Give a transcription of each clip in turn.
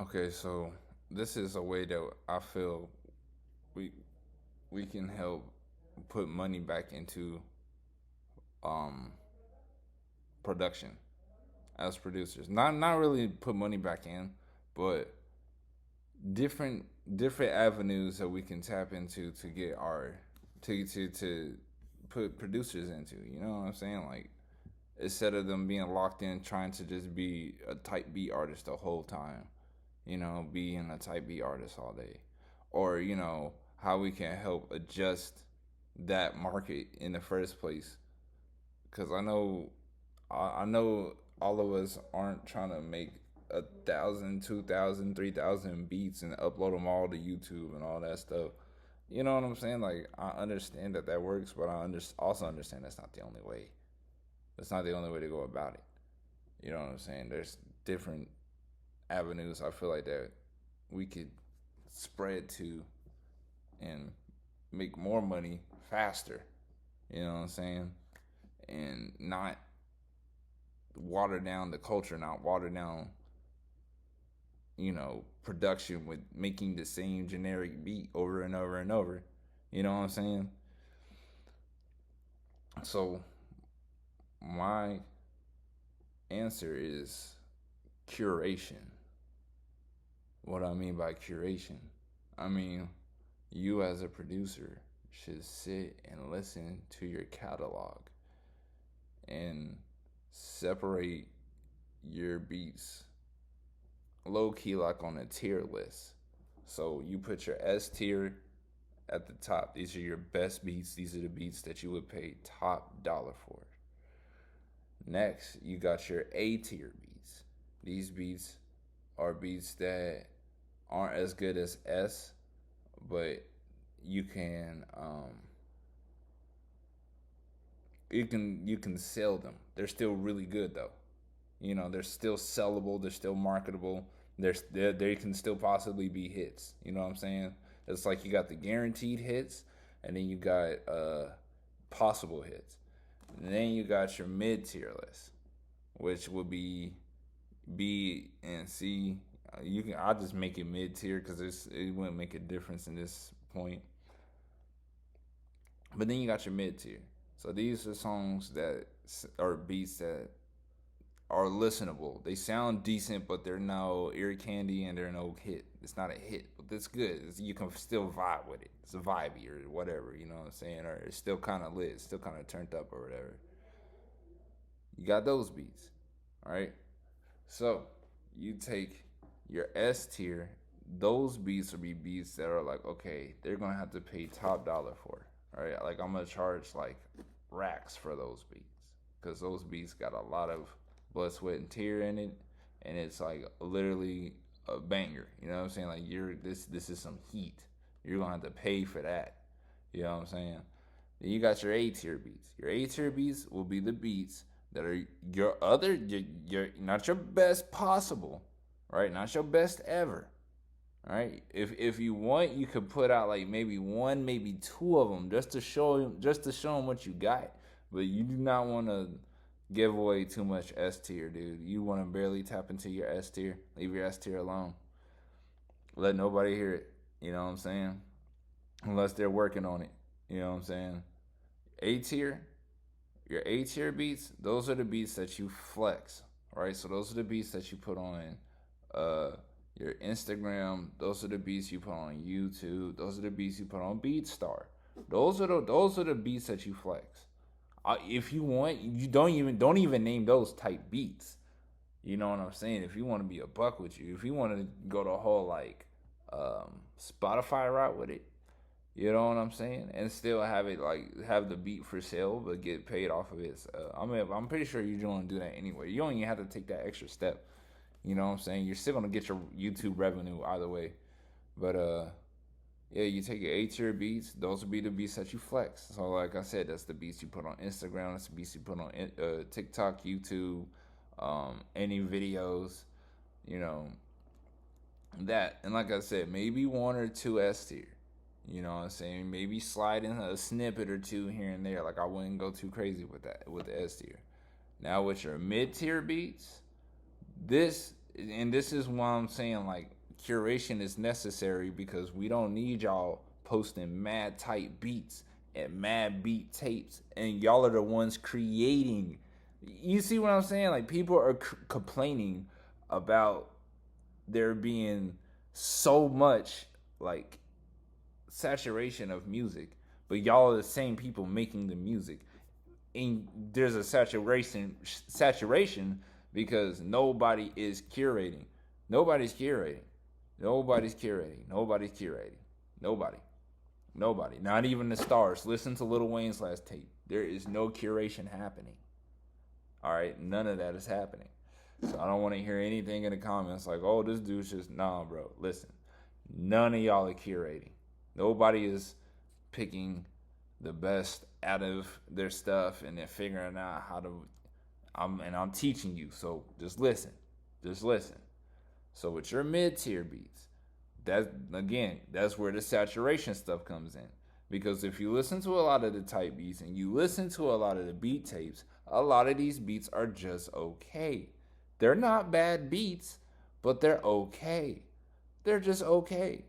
Okay, so this is a way that I feel we we can help put money back into um production as producers. Not really put money back in, but different different avenues that we can tap into to get our to put producers into. You know what I'm saying? Like instead of them being locked in trying to just be a type B artist the whole time, being a type B artist all day, or how we can help adjust that market in the first place. Because I know all of us aren't trying to make 1,000, 2,000, 3,000 beats and upload them all to YouTube and all that stuff. You know what I'm saying? Like I understand that works, but also understand that's not the only way. That's not the only way to go about it. You know what I'm saying? There's different avenues I feel like that we could spread to and make more money faster. You know what I'm saying? And not water down the culture, not water down, production with making the same generic beat over and over and over. You know what I'm saying? So my answer is curation. What I mean by curation, I mean you as a producer should sit and listen to your catalog and separate your beats low key like on a tier list. So you put your S tier at the top. These are your best beats. These are the beats that you would pay top dollar for. Next, you got your A tier beats. These beats are beats that aren't as good as S, but you can you can sell them. They're still really good though. They're still sellable. They're still marketable. They can still possibly be hits. You know what I'm saying? It's like you got the guaranteed hits, and then you got possible hits. And then you got your mid tier list, which will be B and C. I'll just make it mid tier because it wouldn't make a difference in this point. But then you got your mid tier. So these are songs that are beats that are listenable. They sound decent, but they're no ear candy and they're no hit. It's not a hit, but it's good. You can still vibe with it. It's a vibey or whatever, you know what I'm saying? Or it's still kind of lit, it's still kind of turned up or whatever. You got those beats, all right? So you take your S tier. Those beats will be beats that are like, okay, they're gonna have to pay top dollar for, all right? Like I'm gonna charge like racks for those beats because those beats got a lot of blood, sweat, and tear in it, and it's like literally a banger. You know what I'm saying? Like this is some heat. You're gonna have to pay for that. You know what I'm saying? Then you got your A tier beats. Your A tier beats will be the beats that are your not your best possible, right? Not your best ever. All right. If you want, you could put out like maybe one, maybe two of them just to show them what you got. But you do not want to give away too much S tier, dude. You want to barely tap into your S tier. Leave your S tier alone. Let nobody hear it. You know what I'm saying? Unless they're working on it. You know what I'm saying? A tier, your A tier beats, those are the beats that you flex, right? So those are the beats that you put on uh, your Instagram. Those are the beats you put on YouTube. Those are the beats you put on BeatStar. Those are the beats that you flex. If you want, you don't even name those type beats. You know what I'm saying? If you want to be a buck with you, if you want to go the whole like Spotify route with it, you know what I'm saying, and still have it like have the beat for sale but get paid off of it. I'm pretty sure you're going to do that anyway. You don't even have to take that extra step. You know what I'm saying? You're still gonna get your YouTube revenue either way. But yeah, you take your A tier beats. Those will be the beats that you flex. So like I said, that's the beats you put on Instagram. That's the beats you put on TikTok, YouTube, any videos. You know that. And like I said, maybe one or two S tier. You know what I'm saying? Maybe slide in a snippet or two here and there. Like I wouldn't go too crazy with that with the S tier. Now with your mid tier beats, this And this is why I'm saying like curation is necessary, because we don't need y'all posting mad tight beats and mad beat tapes, and y'all are the ones creating. You see what I'm saying? Like people are complaining about there being so much like saturation of music, but y'all are the same people making the music. And there's a saturation because nobody is curating. Nobody's curating. Nobody's curating. Nobody's curating. Nobody. Nobody. Not even the stars. Listen to Lil Wayne's last tape. There is no curation happening. All right, none of that is happening. So I don't want to hear anything in the comments like, "Oh, this dude's just nah, bro." Listen, none of y'all are curating. Nobody is picking the best out of their stuff and then figuring out how to. I'm teaching you, so just listen. Just listen. So with your mid-tier beats, that's where the saturation stuff comes in. Because if you listen to a lot of the type beats and you listen to a lot of the beat tapes, a lot of these beats are just okay. They're not bad beats, but they're okay. They're just okay.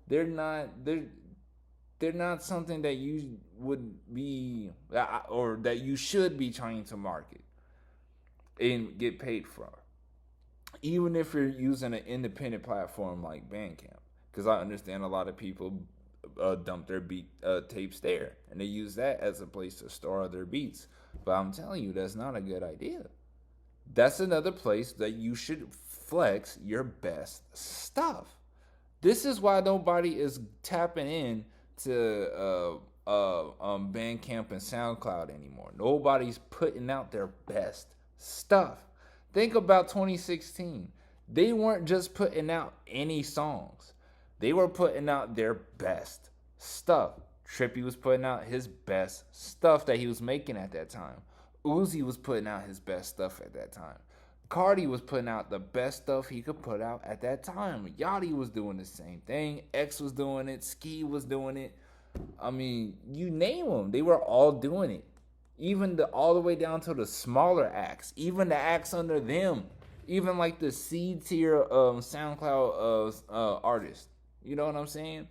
They're not something that you would be or that you should be trying to market and get paid for. Even if you're using an independent platform like Bandcamp, because I understand a lot of people dump their beat tapes there and they use that as a place to store their beats. But I'm telling you, that's not a good idea. That's another place that you should flex your best stuff. This is why nobody is tapping in to Bandcamp and SoundCloud anymore. Nobody's putting out their best stuff. Think about 2016. They weren't just putting out any songs. They were putting out their best stuff. Trippy was putting out his best stuff that he was making at that time. Uzi was putting out his best stuff at that time. Cardi was putting out the best stuff he could put out at that time. Yachty was doing the same thing. X was doing it. Ski was doing it. I mean, you name them. They were all doing it. Even all the way down to the smaller acts. Even the acts under them. Even like the C tier SoundCloud artists. You know what I'm saying?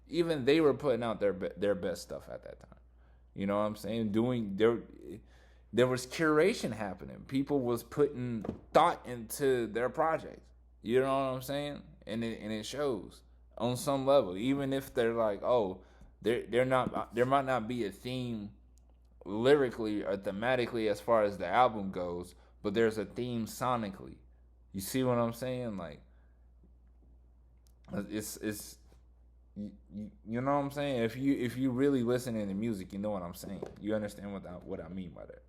Even they were putting out their best stuff at that time. You know what I'm saying? There was curation happening. People was putting thought into their projects. You know what I'm saying? And it shows on some level. Even if they're like, oh, there might not be a theme lyrically or thematically as far as the album goes, but there's a theme sonically. You see what I'm saying? Like it's you know what I'm saying? If you really listening to music, you know what I'm saying. You understand what I mean by that.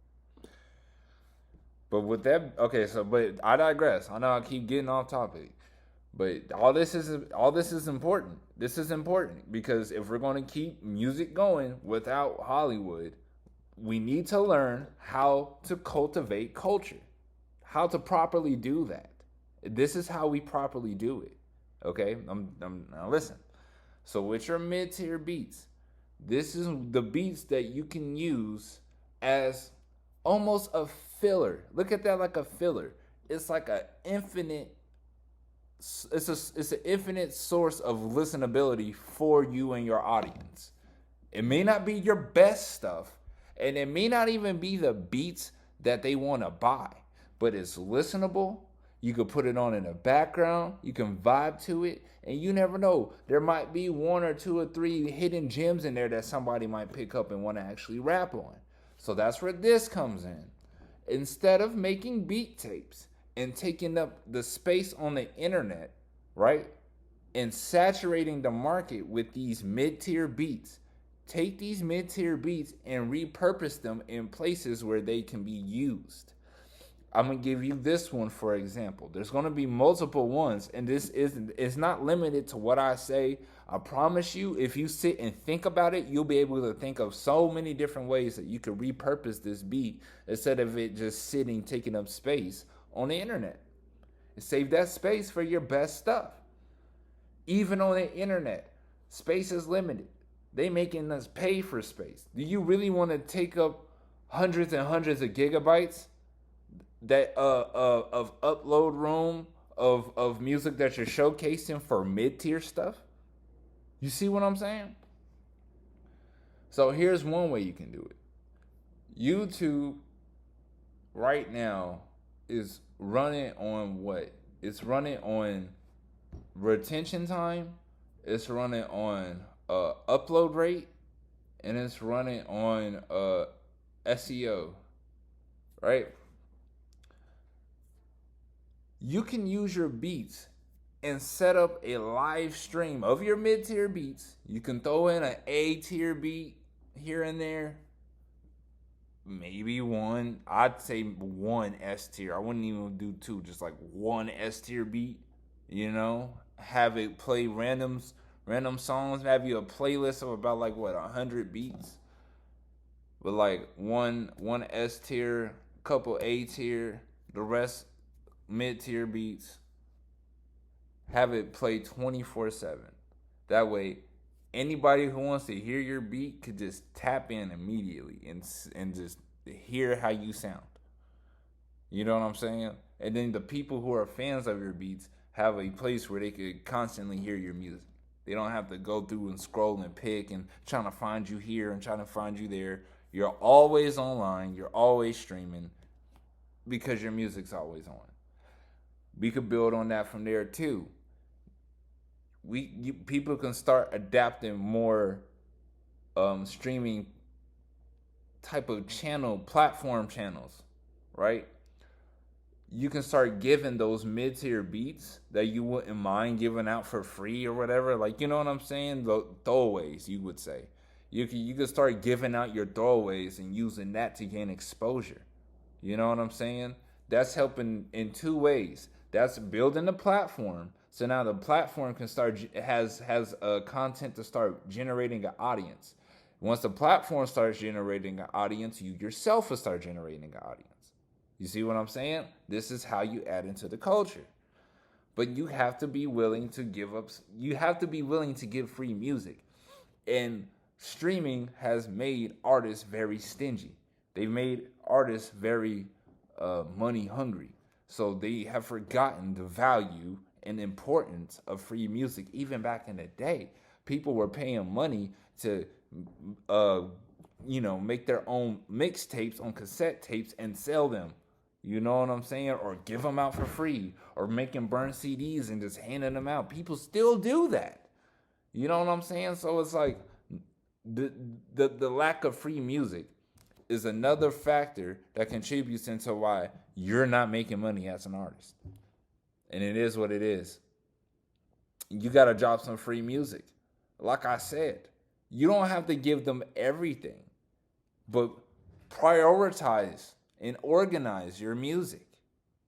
But with that, okay, but I digress. I know I keep getting off topic, but all this is important. This is important because if we're going to keep music going without Hollywood, we need to learn how to cultivate culture, how to properly do that. This is how we properly do it. Okay, now listen. So with your mid-tier beats, this is the beats that you can use as almost a filler. Look at that like a filler. It's like an infinite. It's an infinite source of listenability for you and your audience. It may not be your best stuff, and it may not even be the beats that they want to buy, but it's listenable. You can put it on in the background. You can vibe to it. And you never know. There might be 1 or 2 or 3 hidden gems in there that somebody might pick up and want to actually rap on. So that's where this comes in. Instead of making beat tapes and taking up the space on the internet, right? And saturating the market with these mid-tier beats. Take these mid-tier beats and repurpose them in places where they can be used. I'm going to give you this one, for example. There's going to be multiple ones, and it's not limited to what I say. I promise you, if you sit and think about it, you'll be able to think of so many different ways that you could repurpose this beat instead of it just sitting, taking up space on the internet. Save that space for your best stuff. Even on the internet, space is limited. They making us pay for space. Do you really want to take up hundreds and hundreds of gigabytes that of upload room of music that you're showcasing for mid tier stuff. You see what I'm saying? So here's one way you can do it. YouTube right now is running on what? It's running on retention time, it's running on upload rate, and it's running on SEO, right? You can use your beats and set up a live stream of your mid tier beats. You can throw in an A tier beat here and there. Maybe one, I'd say one S tier. I wouldn't even do two, just like one S tier beat, you know? Have it play random songs, have you a playlist of about like what, 100 beats? With like one S tier, couple A tier, the rest mid tier beats. Have it play 24/7. That way, anybody who wants to hear your beat could just tap in immediately and just hear how you sound. You know what I'm saying? And then the people who are fans of your beats have a place where they could constantly hear your music. They don't have to go through and scroll and pick and trying to find you here and trying to find you there. You're always online. You're always streaming because your music's always on. We could build on that from there too. People can start adapting more streaming type of platform channels, right? You can start giving those mid-tier beats that you wouldn't mind giving out for free or whatever. Like, you know what I'm saying? The throwaways, you would say. You can start giving out your throwaways and using that to gain exposure. You know what I'm saying? That's helping in two ways. That's building the platform. So now the platform can has content to start generating an audience. Once the platform starts generating an audience, you yourself will start generating an audience. You see what I'm saying? This is how you add into the culture. But you have to be willing to give up. You have to be willing to give free music. And streaming has made artists very stingy. They've made artists very money hungry. So they have forgotten the value and importance of free music. Even back in the day, people were paying money to make their own mixtapes on cassette tapes and sell them. You know what I'm saying? Or give them out for free, or making burn CDs and just handing them out. People still do that. You know what I'm saying? So it's like the lack of free music is another factor that contributes into why you're not making money as an artist. And it is what it is. You got to drop some free music. Like I said, you don't have to give them everything, but prioritize and organize your music.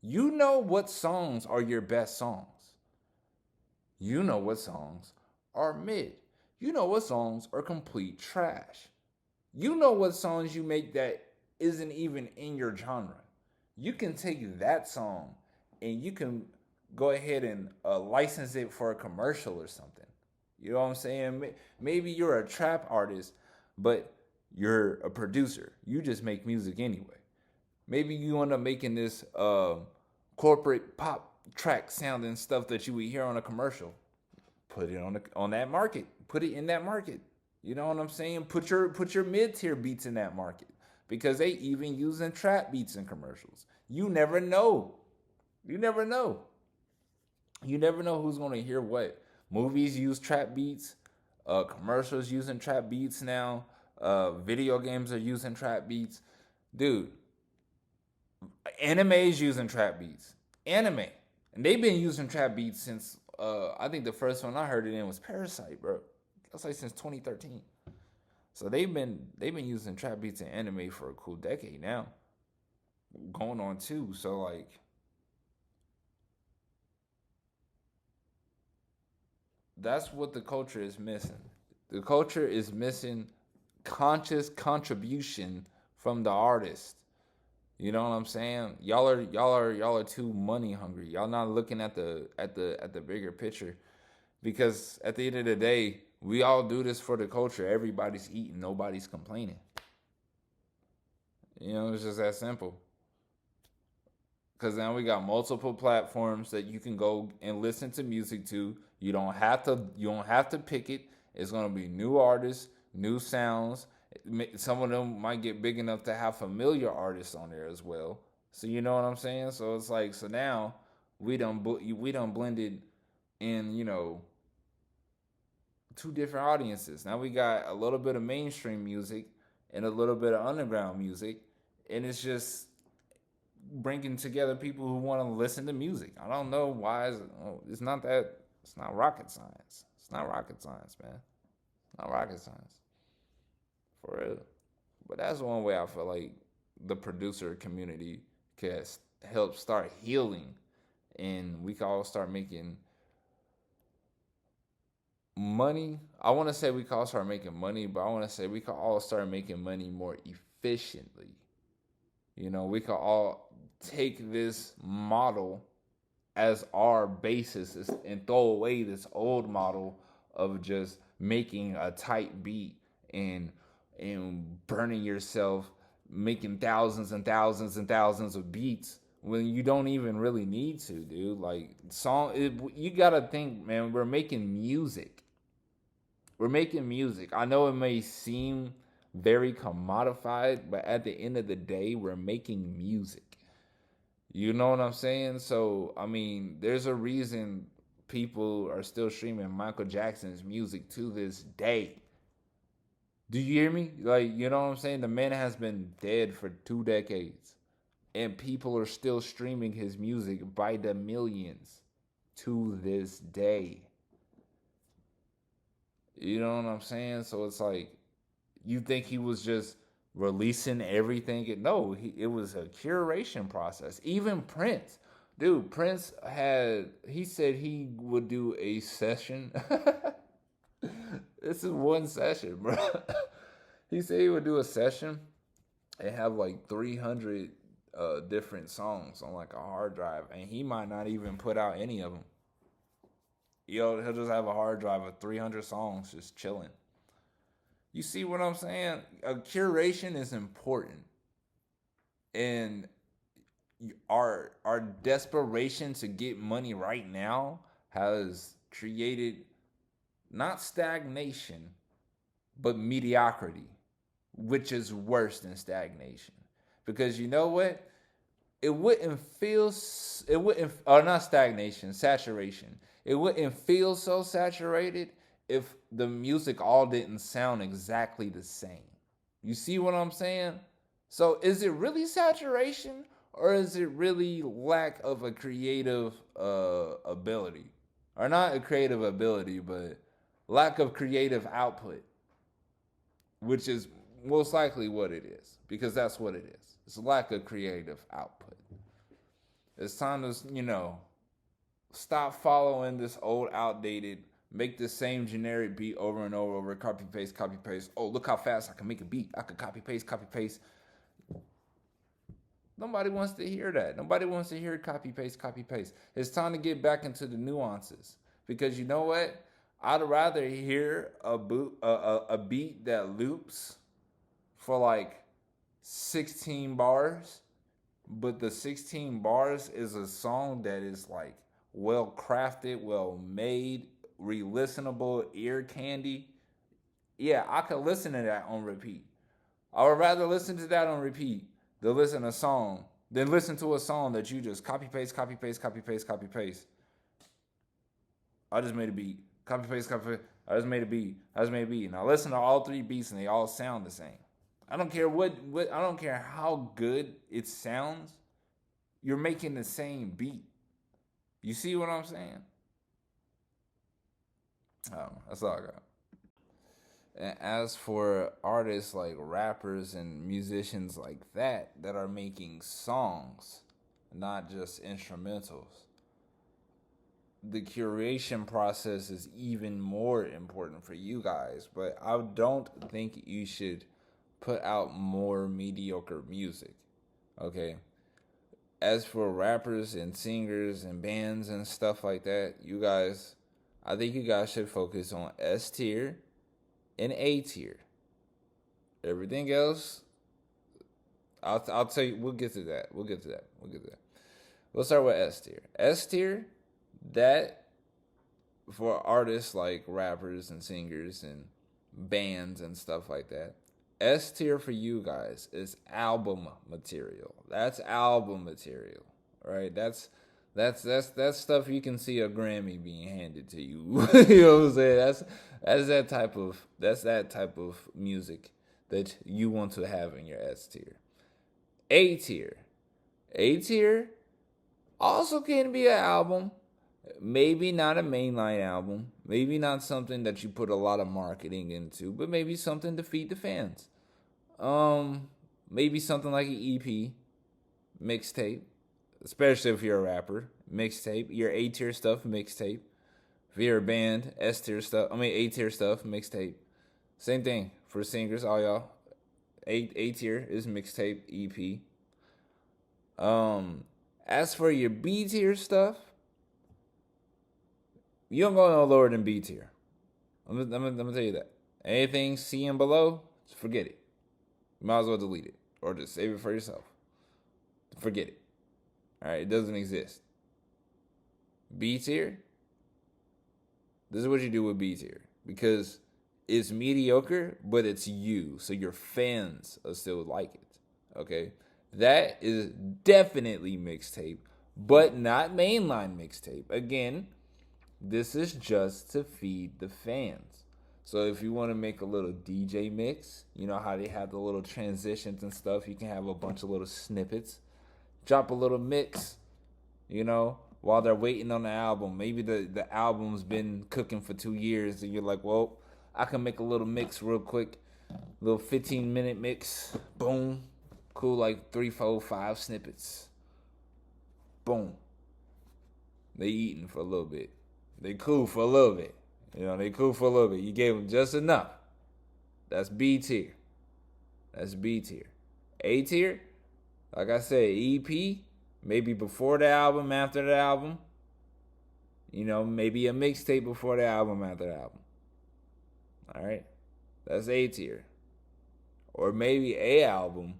You know what songs are your best songs. You know what songs are mid. You know what songs are complete trash. You know what songs you make that isn't even in your genre. You can take that song and you can go ahead and license it for a commercial or something. You know what I'm saying? Maybe you're a trap artist, but you're a producer. You just make music anyway. Maybe you end up making this corporate pop track sounding stuff that you would hear on a commercial. Put it on that market. Put it in that market. You know what I'm saying? Put your mid-tier beats in that market, because they even using trap beats in commercials. You never know. You never know. You never know who's going to hear what. Movies use trap beats. Commercials using trap beats now. Video games are using trap beats. Dude, anime's using trap beats. Anime. And they've been using trap beats since, I think the first one I heard it in was Parasite, bro. That's like since 2013. So they've been using trap beats in anime for a cool decade now. Going on 2. So like, that's what the culture is missing. The culture is missing conscious contribution from the artist. You know what I'm saying? Y'all are too money hungry. Y'all not looking at the bigger picture. Because at the end of the day, we all do this for the culture. Everybody's eating, nobody's complaining. You know, it's just that simple. Because now we got multiple platforms that you can go and listen to music to. You don't have to pick it. It's gonna be new artists, new sounds. Some of them might get big enough to have familiar artists on there as well. So you know what I'm saying? So it's like, so now we done blended in, two different audiences. Now we got a little bit of mainstream music and a little bit of underground music, and it's just bringing together people who want to listen to music. I don't know why. It's not that. It's not rocket science. It's not rocket science, man. It's not rocket science, for real. But that's one way I feel like the producer community can help start healing, and we can all start making money. I want to say we can all start making money, but I want to say we can all start making money more efficiently. We can all take this model as our basis and throw away this old model of just making a tight beat and burning yourself, making thousands and thousands and thousands of beats when you don't even really need to, dude. Like, you gotta think, man. We're making music. We're making music. I know it may seem very commodified, but at the end of the day, we're making music. You know what I'm saying? So, I mean, there's a reason people are still streaming Michael Jackson's music to this day. Do you hear me? Like, you know what I'm saying? The man has been dead for 2 decades, and people are still streaming his music by the millions to this day. You know what I'm saying? So it's like, you think he was just releasing everything? No, it was a curation process. Even Prince, dude, he said he would do a session. This is one session, bro. He said he would do a session and have like 300 different songs on like a hard drive, and he might not even put out any of them. He'll just have a hard drive of 300 songs just chilling. You see what I'm saying? A curation is important, and our desperation to get money right now has created not stagnation, but mediocrity, which is worse than stagnation. Because you know what? Not stagnation, saturation. It wouldn't feel so saturated if the music all didn't sound exactly the same. You see what I'm saying? So is it really saturation, or is it really lack of a creative ability? Or not a creative ability, but lack of creative output, which is most likely what it is, because that's what it is. It's a lack of creative output. It's time to, stop following this old, outdated, make the same generic beat over and over, copy paste, copy paste. Oh, look how fast I can make a beat. I can copy paste, copy paste. Nobody wants to hear that. Nobody wants to hear copy paste, copy paste. It's time to get back into the nuances, because you know what? I'd rather hear a beat that loops for like 16 bars, but the 16 bars is a song that is like well crafted, well made, re-listenable, ear candy. Yeah, I could listen to that on repeat. I would rather listen to that on repeat than listen to a song that you just copy paste, copy paste, copy paste, copy paste. I just made a beat. Copy paste, copy paste. I just made a beat. Now listen to all three beats and they all sound the same. I don't care I don't care how good it sounds. You're making the same beat. You see what I'm saying? That's all I got. And as for artists like rappers and musicians like that are making songs, not just instrumentals, the curation process is even more important for you guys. But I don't think you should put out more mediocre music. Okay? As for rappers and singers and bands and stuff like that, I think you guys should focus on S tier and A tier. Everything else, I'll tell you. We'll get to that. We'll start with S tier. S tier, that for artists like rappers and singers and bands and stuff like that. S tier for you guys is album material. That's album material, right? That's stuff you can see a Grammy being handed to you. You know what I'm saying? That's that type of music that you want to have in your S tier. A tier. A tier also can be an album. Maybe not a mainline album. Maybe not something that you put a lot of marketing into, but maybe something to feed the fans. Maybe something like an EP, mixtape, especially if you're a rapper. Mixtape, your A tier stuff, mixtape. If you're a band, S tier stuff. A tier stuff, mixtape. Same thing for singers, all y'all. A tier is mixtape, EP. As for your B tier stuff, you don't go no lower than B tier. I'm gonna tell you that. Anything C and below, just forget it. You might as well delete it or just save it for yourself. Forget it. All right, it doesn't exist. B tier. This is what you do with B tier because it's mediocre, but it's you, so your fans will still like it. Okay, that is definitely mixtape, but not mainline mixtape. Again, this is just to feed the fans. So if you want to make a little DJ mix, you know how they have the little transitions and stuff. You can have a bunch of little snippets. Drop a little mix, while they're waiting on the album. Maybe the album's been cooking for 2 years and you're like, well, I can make a little mix real quick. Little 15-minute mix. Boom. Cool, like 3, 4, 5 snippets. Boom. They eating for a little bit. They cool for a little bit. They cool for a little bit. You gave them just enough. That's B tier. That's B tier. A tier, like I said, EP, maybe before the album, after the album. Maybe a mixtape before the album, after the album. All right? That's A tier. Or maybe a album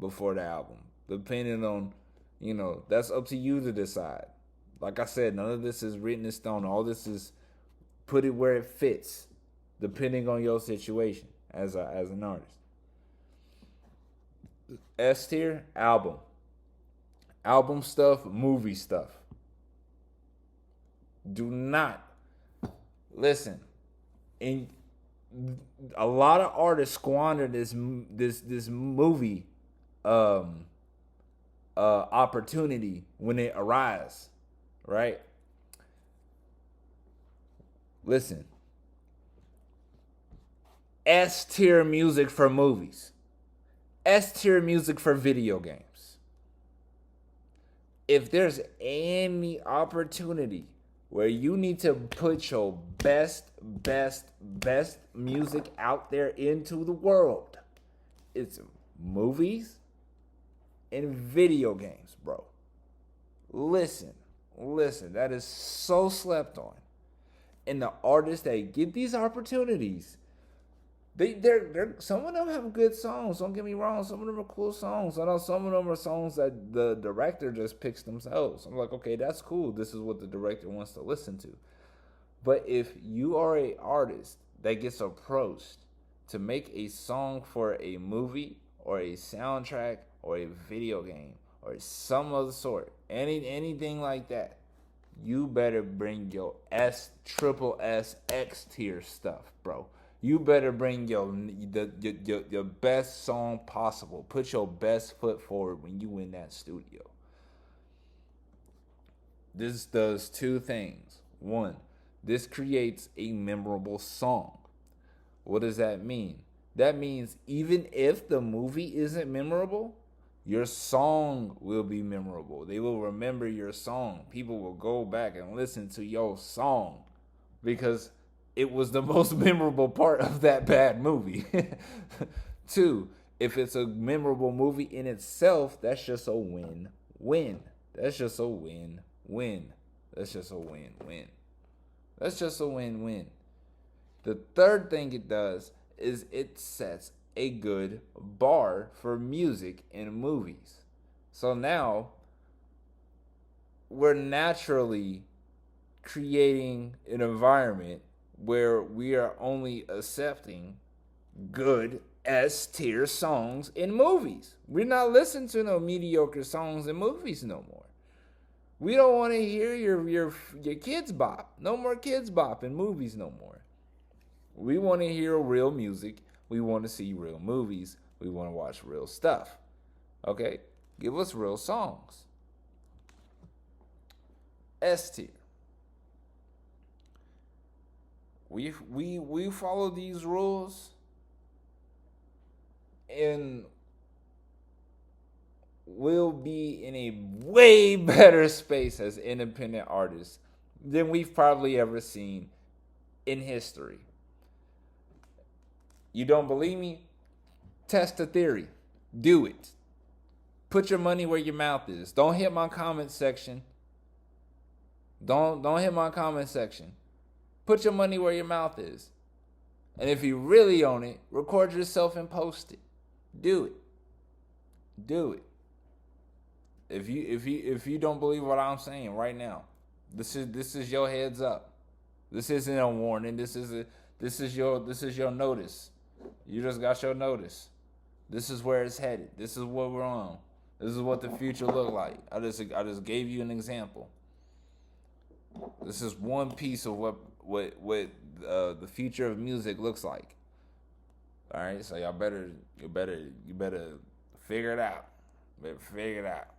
before the album. Depending on, that's up to you to decide. Like I said, none of this is written in stone. All this is put it where it fits, depending on your situation as an artist. S tier, album. Album stuff, movie stuff. Do not listen. And a lot of artists squander this movie opportunity when it arises, right? Listen. S tier music for movies. S tier music for video games. If there's any opportunity where you need to put your best music out there into the world, it's movies and video games, bro. Listen, that is so slept on. And the artists that get these opportunities, they're some of them have good songs. Don't get me wrong. Some of them are cool songs. I know some of them are songs that the director just picks themselves. I'm like, okay, that's cool. This is what the director wants to listen to. But if you are an artist that gets approached to make a song for a movie or a soundtrack or a video game or some other sort, anything like that, you better bring your triple S, X tier stuff, bro. You better bring your best song possible. Put your best foot forward when you in that studio. This does 2 things. 1, this creates a memorable song. What does that mean? That means even if the movie isn't memorable, your song will be memorable. They will remember your song. People will go back and listen to your song because it was the most memorable part of that bad movie. 2, if it's a memorable movie in itself, that's just a win-win. That's just a win-win. That's just a win-win. That's just a win-win. The third thing it does is it sets a good bar for music in movies. So now, we're naturally creating an environment where we are only accepting good S tier songs in movies. We're not listening to no mediocre songs in movies no more. We don't want to hear your kids bop. No more kids bop in movies no more. We want to hear real music. We want to see real movies. We want to watch real stuff. Okay? Give us real songs. S tier. We follow these rules, and we'll be in a way better space as independent artists than we've probably ever seen in history. You don't believe me? Test the theory. Do it. Put your money where your mouth is. Don't hit my comment section. Don't hit my comment section. Put your money where your mouth is. And if you really own it, record yourself and post it. Do it. Do it. If you don't believe what I'm saying right now, this is your heads up. This isn't a warning. This is your notice. You just got your notice. This is where it's headed. This is what we're on. This is what the future look like. I just gave you an example. This is one piece of what the future of music looks like. All right, so you better figure it out. Figure it out.